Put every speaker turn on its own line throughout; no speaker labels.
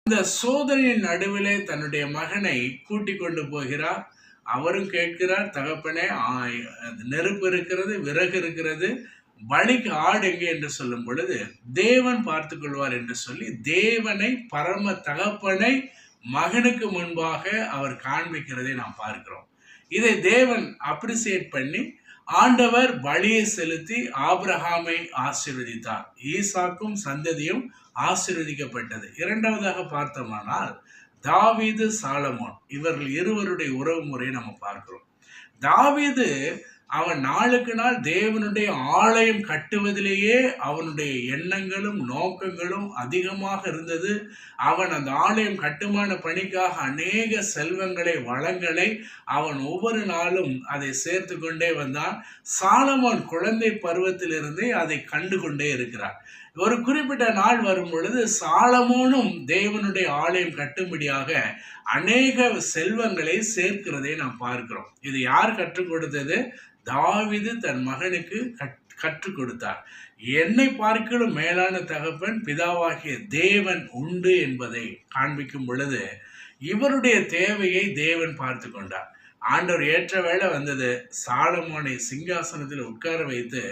இந்த சோதனையின் நடுவிலே தன்னுடைய மகனை கூட்டிக் கொண்டு போகிறார். அவரும் கேட்கிறார், தகப்பனே, நெருப்பு இருக்கிறது, விறகு இருக்கிறது, பலிக்கு ஆடு எங்கே என்று சொல்லும் பொழுது தேவன் பார்த்துக் கொள்வார் என்று சொல்லி தேவனை, பரம தகப்பனை மகனுக்கு முன்பாக அவர் காண்பிக்கிறதை நாம் பார்க்கிறோம். இதை தேவன் அப்ரிசியேட் பண்ணி ஆண்டவர் பலியை செலுத்தி ஆபிரகாமை ஆசீர்வதித்தார். ஈசாக்கும் சந்ததியும் ஆசீர்வதிக்கப்பட்டது. இரண்டாவதாக பார்த்தோமானால் தாவீது, சாலமோன் இவர்கள் இருவருடைய உறவு முறையை நம்ம பார்க்கிறோம். தாவீது அவன் நாளுக்கு நாள் தேவனுடைய ஆலயம் கட்டுவதிலேயே அவனுடைய எண்ணங்களும் நோக்கங்களும் அதிகமாக இருந்தது. அவன் அந்த ஆலயம் கட்டுமான பணிக்காக அநேக செல்வங்களை, வளங்களை அவன் ஒவ்வொரு நாளும் அதை சேர்த்து கொண்டே வந்தான். சாலமோன் குழந்தை பருவத்திலிருந்தே அதை கண்டு கொண்டே இருக்கிறார். ஒரு குறிப்பிட்ட நாள் வரும் பொழுது சாலமோனும் தேவனுடைய ஆலயம் கட்டும்படியாக அநேக செல்வங்களை சேர்க்கிறதை நாம் பார்க்கிறோம். இது யார் கற்றுக் கொடுத்தது? தாவீது தன் மகனுக்கு கற்றுக் கொடுத்தார். என்னை பார்க்கலும் மேலான தகப்பன் பிதாவாகிய தேவன் உண்டு என்பதை காண்பிக்கும் பொழுது இவருடைய தேவையை தேவன் பார்த்து கொண்டார். ஆண்டவர் ஏற்ற வேளை வந்தது. சாலமோனை சிங்காசனத்தில் உட்கார வைத்து,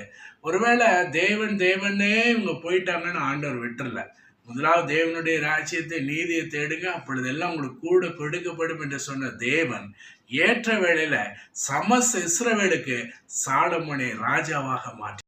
ஒருவேளை தேவனே இவங்க போயிட்டாங்கன்னு ஆண்டவர் விட்டுறல. முதலாவது தேவனுடைய ராஜ்யத்தை, நீதியை தேடுங்க, அப்பொழுதெல்லாம் உங்களுக்கு கூட கொடுக்கப்படும் என்று சொன்ன தேவன் ஏற்ற வேளையில சமஸ்த இஸ்ரவேலுக்கு சாலமோனை ராஜாவாக மாற்றி